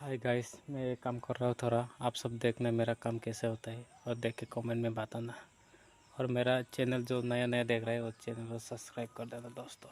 Hi guys, मैं ये काम कर रहा हूँ। थोड़ा आप सब देखना मेरा काम कैसे होता है और देख के कमेंट में बताना। और मेरा चैनल जो नया नया देख रहा है वो चैनल को सब्सक्राइब कर देना दोस्तों।